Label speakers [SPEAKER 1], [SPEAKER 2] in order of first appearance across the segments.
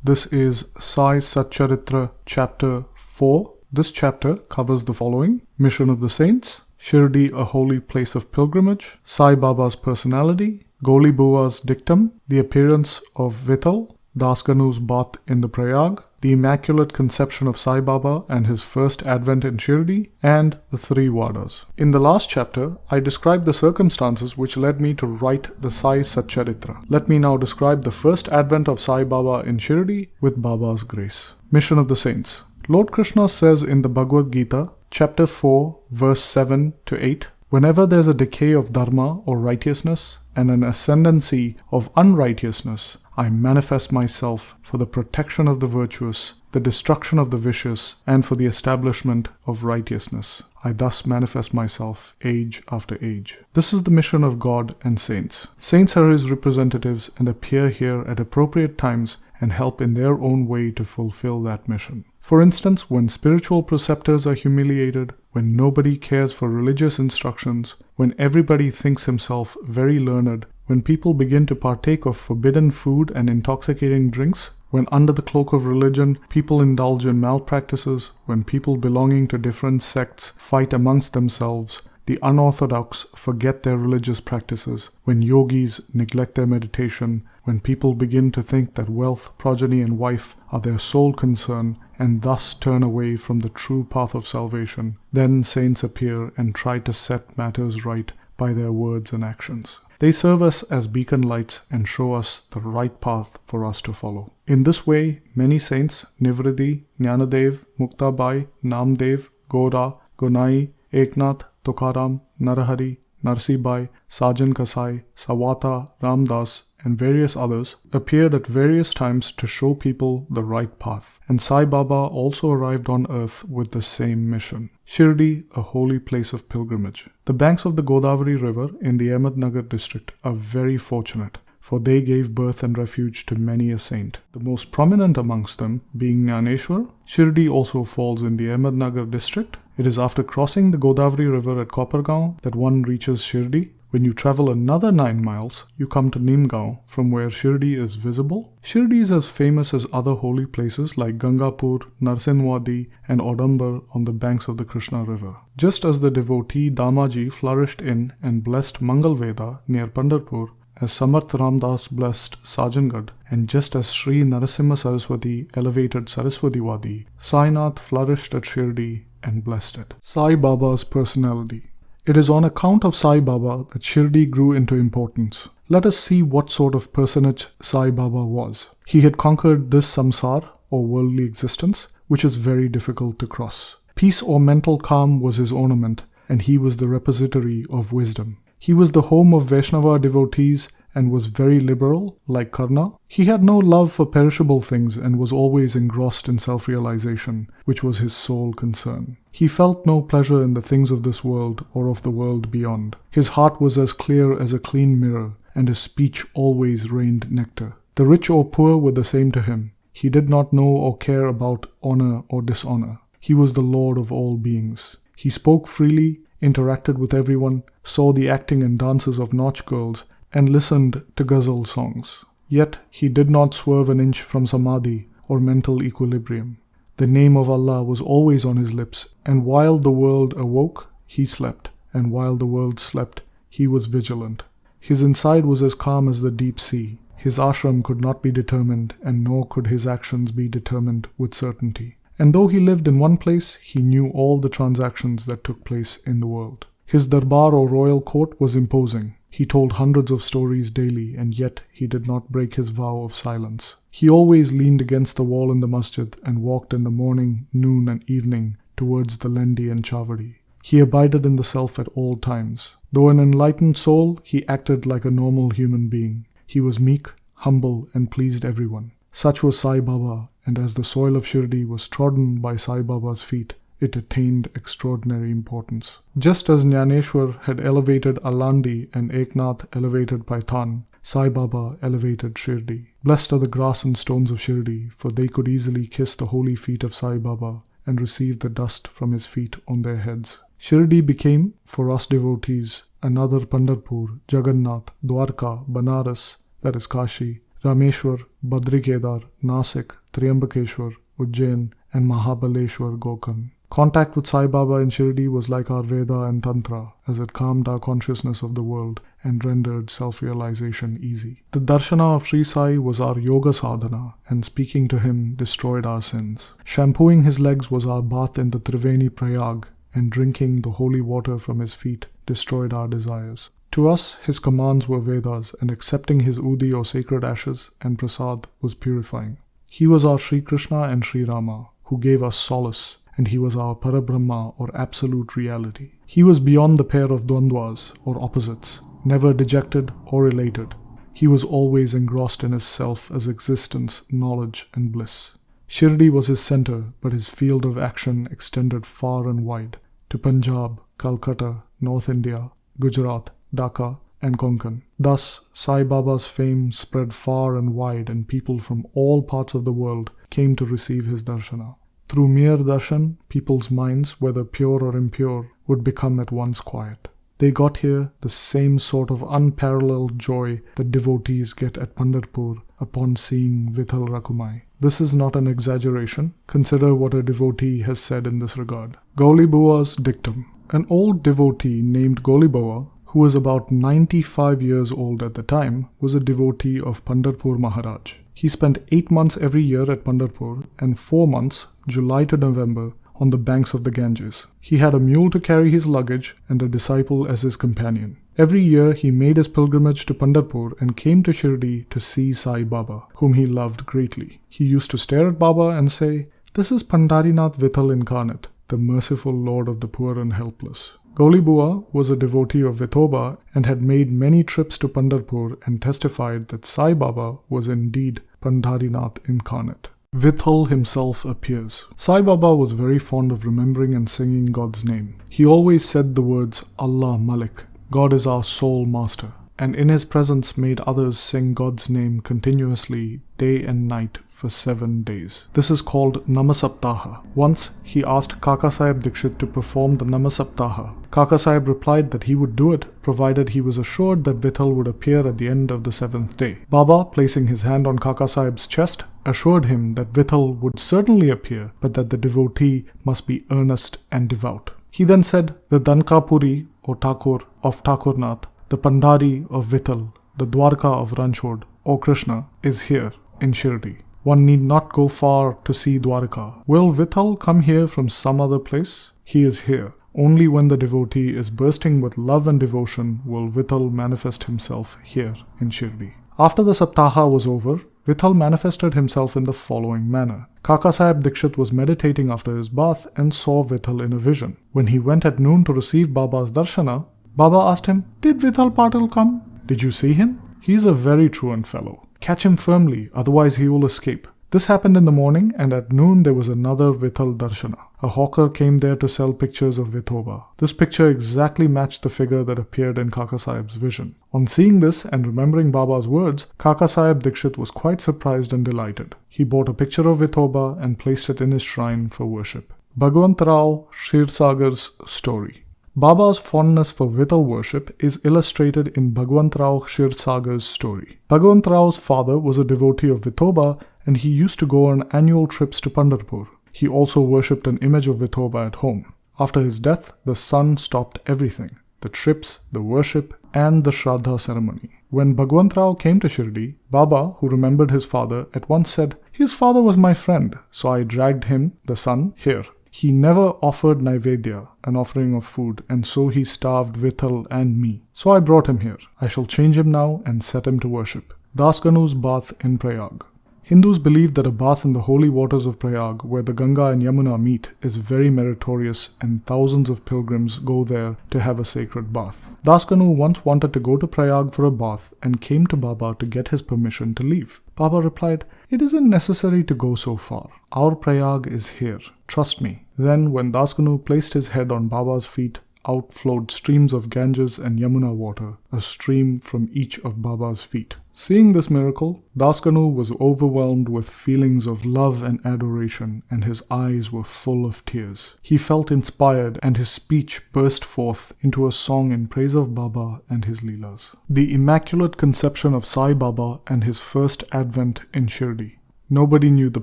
[SPEAKER 1] This is Sai Satcharitra chapter 4. This chapter covers the following: Mission of the Saints, Shirdi, a holy place of pilgrimage, Sai Baba's personality, Goli Bua's dictum, the appearance of Vittal, Das Ganu's bath in the Prayag, the Immaculate Conception of Sai Baba and his first advent in Shirdi, and the three Vadas. In the last chapter, I described the circumstances which led me to write the Sai Satcharitra. Let me now describe the first advent of Sai Baba in Shirdi with Baba's grace. Mission of the Saints. Lord Krishna says in the Bhagavad Gita, chapter 4, verse 7 to 8, whenever there's a decay of dharma or righteousness and an ascendancy of unrighteousness, I manifest myself for the protection of the virtuous, the destruction of the vicious, and for the establishment of righteousness. I thus manifest myself age after age. This is the mission of God and saints. Saints are his representatives and appear here at appropriate times and help in their own way to fulfill that mission. For instance, when spiritual preceptors are humiliated, when nobody cares for religious instructions, when everybody thinks himself very learned, when people begin to partake of forbidden food and intoxicating drinks, when under the cloak of religion people indulge in malpractices, when people belonging to different sects fight amongst themselves, the unorthodox forget their religious practices, when yogis neglect their meditation, when people begin to think that wealth, progeny, and wife are their sole concern and thus turn away from the true path of salvation, then saints appear and try to set matters right by their words and actions. They serve us as beacon lights and show us the right path for us to follow. In this way, many saints, Nivriddhi, Jnanadev, Muktabai, Namdev, Gora, Gunai, Eknath, Tukaram, Narahari, Narsibai, Sajan Kasai, Sawata, Ramdas, and various others appeared at various times to show people the right path. And Sai Baba also arrived on earth with the same mission. Shirdi, a holy place of pilgrimage. The banks of the Godavari river in the Ahmednagar district are very fortunate, for they gave birth and refuge to many a saint. The most prominent amongst them being Jnaneshwar. Shirdi also falls in the Ahmednagar district. It is after crossing the Godavari river at Kopargaon that one reaches Shirdi. When you travel another 9 miles, you come to Nimgaon, from where Shirdi is visible. Shirdi is as famous as other holy places like Gangapur, Narsinwadi, and Odambar on the banks of the Krishna river. Just as the devotee Damaji flourished in and blessed Mangalveda near Pandharpur, as Samarth Ramdas blessed Sajangad, and just as Sri Narasimha Saraswati elevated Saraswati Wadi, Sainath flourished at Shirdi and blessed it. Sai Baba's personality. It is on account of Sai Baba that Shirdi grew into importance. Let us see what sort of personage Sai Baba was. He had conquered this samsar, or worldly existence, which is very difficult to cross. Peace or mental calm was his ornament, and he was the repository of wisdom. He was the home of Vaishnava devotees and was very liberal, like Karna. He had no love for perishable things and was always engrossed in self-realization, which was his sole concern. He felt no pleasure in the things of this world or of the world beyond. His heart was as clear as a clean mirror, and his speech always rained nectar. The rich or poor were the same to him. He did not know or care about honor or dishonor. He was the Lord of all beings. He spoke freely, interacted with everyone, saw the acting and dances of nautch girls, and listened to ghazal songs. Yet he did not swerve an inch from samadhi or mental equilibrium. The name of Allah was always on his lips, and while the world awoke, he slept, and while the world slept, he was vigilant. His inside was as calm as the deep sea. His ashram could not be determined, and nor could his actions be determined with certainty. And though he lived in one place, he knew all the transactions that took place in the world. His darbar or royal court was imposing. He told hundreds of stories daily, and yet he did not break his vow of silence. He always leaned against the wall in the masjid and walked in the morning, noon, and evening towards the Lendi and Chavadi. He abided in the self at all times. Though an enlightened soul, he acted like a normal human being. He was meek, humble, and pleased everyone. Such was Sai Baba, and as the soil of Shirdi was trodden by Sai Baba's feet, it attained extraordinary importance. Just as Jnaneshwar had elevated Alandi and Eknath elevated Paithan, Sai Baba elevated Shirdi. Blessed are the grass and stones of Shirdi, for they could easily kiss the holy feet of Sai Baba and receive the dust from his feet on their heads. Shirdi became, for us devotees, another Pandharpur, Jagannath, Dwarka, Banaras, that is Kashi, Rameshwar, Badrikedar, Nasik, Triambakeshwar, Ujjain, and Mahabaleshwar Gokan. Contact with Sai Baba in Shirdi was like our Veda and Tantra, as it calmed our consciousness of the world and rendered self-realization easy. The darshana of Shri Sai was our yoga sadhana, and speaking to him destroyed our sins. Shampooing his legs was our bath in the Triveni Prayag, and drinking the holy water from his feet destroyed our desires. To us, his commands were Vedas, and accepting his udi or sacred ashes and prasad was purifying. He was our Sri Krishna and Sri Rama, who gave us solace, and he was our Parabrahma or absolute reality. He was beyond the pair of dvandvas or opposites, never dejected or elated. He was always engrossed in his self as existence, knowledge, and bliss. Shirdi was his center, but his field of action extended far and wide, to Punjab, Calcutta, North India, Gujarat, Dhaka, and Konkan. Thus, Sai Baba's fame spread far and wide, and people from all parts of the world came to receive his darshana. Through mere darshan, people's minds, whether pure or impure, would become at once quiet. They got here the same sort of unparalleled joy that devotees get at Pandharpur upon seeing Vithal Rakumai. This is not an exaggeration. Consider what a devotee has said in this regard. Golibua's dictum. An old devotee named Golibua, who was about 95 years old at the time, was a devotee of Pandharpur Maharaj. He spent 8 months every year at Pandharpur and 4 months, July to November, on the banks of the Ganges. He had a mule to carry his luggage and a disciple as his companion. Every year he made his pilgrimage to Pandharpur and came to Shirdi to see Sai Baba, whom he loved greatly. He used to stare at Baba and say, "This is Pandharinath Vithal incarnate, the merciful Lord of the poor and helpless." Golibua was a devotee of Vithoba and had made many trips to Pandharpur and testified that Sai Baba was indeed Pandharinath incarnate. Vithal himself appears. Sai Baba was very fond of remembering and singing God's name. He always said the words Allah Malik, God is our sole master, and in his presence made others sing God's name continuously day and night for 7 days. This is called Namasaptaha. Once he asked Kakasaheb Dikshit to perform the Namasaptaha. Kakasaheb replied that he would do it provided he was assured that Vithal would appear at the end of the 7th day. Baba, placing his hand on Kakasaheb's chest, assured him that Vithal would certainly appear, but that the devotee must be earnest and devout. He then said, "The Dankapuri or Thakur of Thakurnath, the Pandhari of Vithal, the Dwarka of Ranchod, or Krishna, is here in Shirdi. One need not go far to see Dwarka. Will Vithal come here from some other place? He is here. Only when the devotee is bursting with love and devotion will Vithal manifest himself here in Shirdi." After the Saptaha was over, Vithal manifested himself in the following manner. Kakasaheb Dikshit was meditating after his bath and saw Vithal in a vision. When he went at noon to receive Baba's darshana, Baba asked him, "Did Vithal Patil come? Did you see him? He is a very truant fellow. Catch him firmly, otherwise he will escape." This happened in the morning, and at noon there was another Vithal darshana. A hawker came there to sell pictures of Vithoba. This picture exactly matched the figure that appeared in Kakasaheb's vision. On seeing this and remembering Baba's words, Kakasaheb Dikshit was quite surprised and delighted. He bought a picture of Vithoba and placed it in his shrine for worship. Bhagwantrao Kshirsagar's story. Baba's fondness for Vithal worship is illustrated in Bhagwantrao Kshirsagar's story. Bhagwantrao's father was a devotee of Vithoba, and he used to go on annual trips to Pandharpur. He also worshipped an image of Vithoba at home. After his death, the son stopped everything: the trips, the worship, and the Shraddha ceremony. When Bhagwantrao came to Shirdi, Baba, who remembered his father, at once said, "His father was my friend, so I dragged him, the son, here. He never offered Naivedya, an offering of food, and so he starved Vithal and me. So I brought him here. I shall change him now and set him to worship." Dasganu's bath in Prayag. Hindus believe that a bath in the holy waters of Prayag, where the Ganga and Yamuna meet, is very meritorious, and thousands of pilgrims go there to have a sacred bath. Dasganu once wanted to go to Prayag for a bath and came to Baba to get his permission to leave. Baba replied, "It isn't necessary to go so far. Our Prayag is here. Trust me." Then, when Dasganu placed his head on Baba's feet, outflowed streams of Ganges and Yamuna water, a stream from each of Baba's feet. Seeing this miracle, Daskanu was overwhelmed with feelings of love and adoration, and his eyes were full of tears. He felt inspired, and his speech burst forth into a song in praise of Baba and his Leelas. The Immaculate Conception of Sai Baba and his first advent in Shirdi. Nobody knew the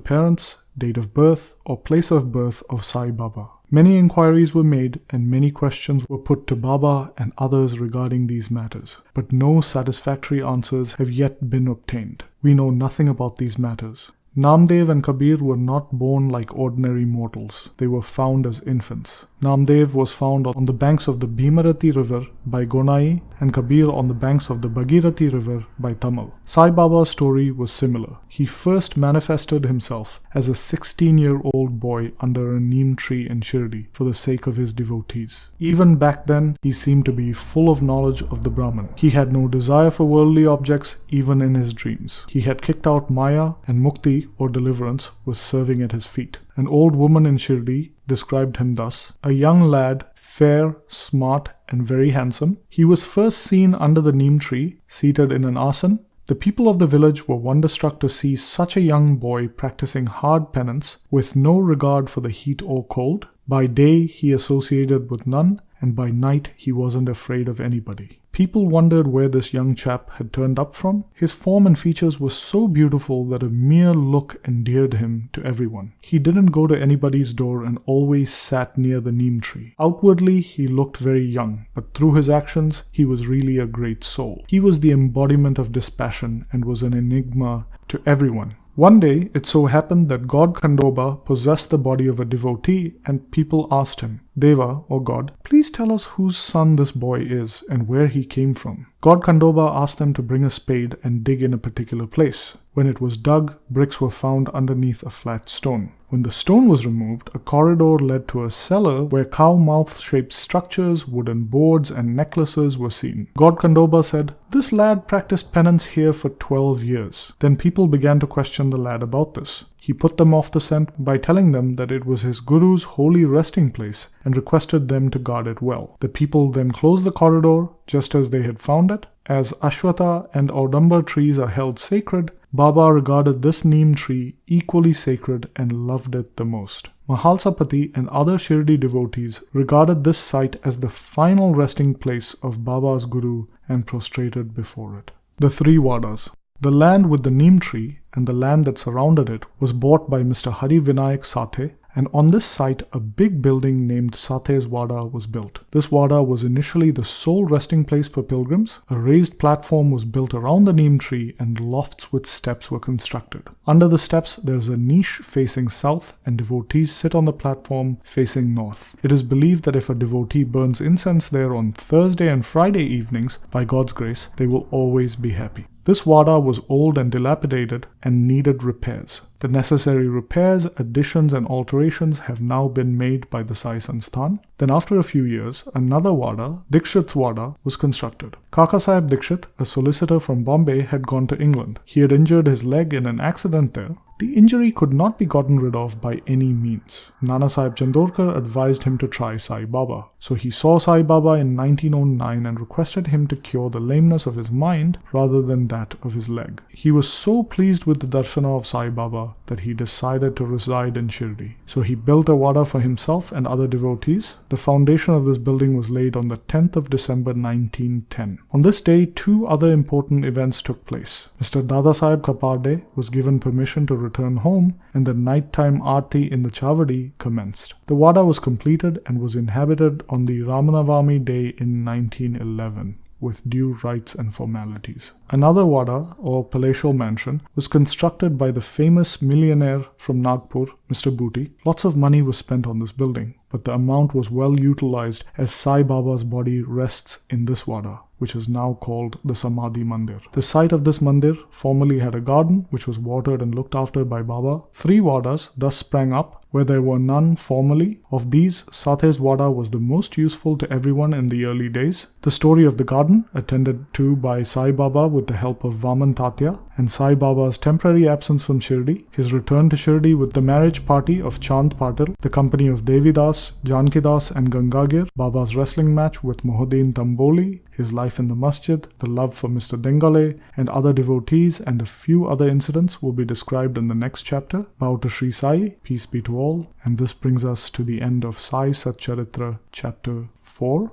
[SPEAKER 1] parents, date of birth, or place of birth of Sai Baba. Many inquiries were made and many questions were put to Baba and others regarding these matters, but no satisfactory answers have yet been obtained. We know nothing about these matters. Namdev and Kabir were not born like ordinary mortals. They were found as infants. Namdev was found on the banks of the Bhimarathi river by Gonai and Kabir on the banks of the Bhagirathi river by Tamal. Sai Baba's story was similar. He first manifested himself as a 16-year-old boy under a neem tree in Shirdi for the sake of his devotees. Even back then, he seemed to be full of knowledge of the Brahman. He had no desire for worldly objects even in his dreams. He had kicked out Maya, and Mukti, or deliverance, was serving at his feet. An old woman in Shirdi described him thus: a young lad, fair, smart, and very handsome. He was first seen under the neem tree, seated in an asan. The people of the village were wonderstruck to see such a young boy practicing hard penance with no regard for the heat or cold. By day he associated with none, and by night he wasn't afraid of anybody. People wondered where this young chap had turned up from. His form and features were so beautiful that a mere look endeared him to everyone. He didn't go to anybody's door and always sat near the neem tree. Outwardly, he looked very young, but through his actions, he was really a great soul. He was the embodiment of dispassion and was an enigma to everyone. One day, it so happened that God Khandoba possessed the body of a devotee, and people asked him, Deva, or God, please tell us whose son this boy is and where he came from. God Khandoba asked them to bring a spade and dig in a particular place. When it was dug, bricks were found underneath a flat stone. When the stone was removed, a corridor led to a cellar where cow-mouth-shaped structures, wooden boards, and necklaces were seen. God Khandoba said, "This lad practiced penance here for 12 years. Then people began to question the lad about this. He put them off the scent by telling them that it was his guru's holy resting place and requested them to guard it well. The people then closed the corridor just as they had found it. As Ashwatha and Audamba trees are held sacred, Baba regarded this neem tree equally sacred and loved it the most. Mahalsapati and other Shirdi devotees regarded this site as the final resting place of Baba's Guru and prostrated before it." The three Wadas. The land with the neem tree and the land that surrounded it was bought by Mr. Hari Vinayak Sathe, and on this site a big building named Sathe's Wada was built. This Wada was initially the sole resting place for pilgrims. A raised platform was built around the neem tree and lofts with steps were constructed. Under the steps there is a niche facing south and devotees sit on the platform facing north. It is believed that if a devotee burns incense there on Thursday and Friday evenings, by God's grace, they will always be happy. This Wada was old and dilapidated and needed repairs. The necessary repairs, additions and alterations have now been made by the Sai Sansthan. Then after a few years, another Wada, Dikshit's Wada, was constructed. Kakasaheb Dikshit, a solicitor from Bombay, had gone to England. He had injured his leg in an accident there. The injury could not be gotten rid of by any means. Annasaheb Chandorkar advised him to try Sai Baba. So he saw Sai Baba in 1909 and requested him to cure the lameness of his mind rather than that of his leg. He was so pleased with the darshana of Sai Baba that he decided to reside in Shirdi. So he built a Wada for himself and other devotees. The foundation of this building was laid on the 10th of December 1910. On this day, two other important events took place. Mr. Dadasaheb Kaparde was given permission to return home, and the nighttime aarti in the Chavadi commenced. The Wada was completed and was inhabited on the Ramanavami day in 1911. With due rites and formalities. Another Wada, or palatial mansion, was constructed by the famous millionaire from Nagpur, Mr. Booty. Lots of money was spent on this building, but the amount was well utilized as Sai Baba's body rests in this Wada, which is now called the Samadhi Mandir. The site of this mandir formerly had a garden which was watered and looked after by Baba. Three Wadas thus sprang up, where there were none formerly. Of these, Sate's Wada was the most useful to everyone in the early days. The story of the garden, attended to by Sai Baba with the help of Vaman Tatya, and Sai Baba's temporary absence from Shirdi, his return to Shirdi with the marriage party of Chand Patil, the company of Devidas, Jankidas and Gangagir, Baba's wrestling match with Mohuddin Tamboli, his life in the masjid, the love for Mr. Dengale, and other devotees, and a few other incidents will be described in the next chapter. Bow to Shri Sai, peace be to all, and this brings us to the end of Sai Satcharitra chapter 4.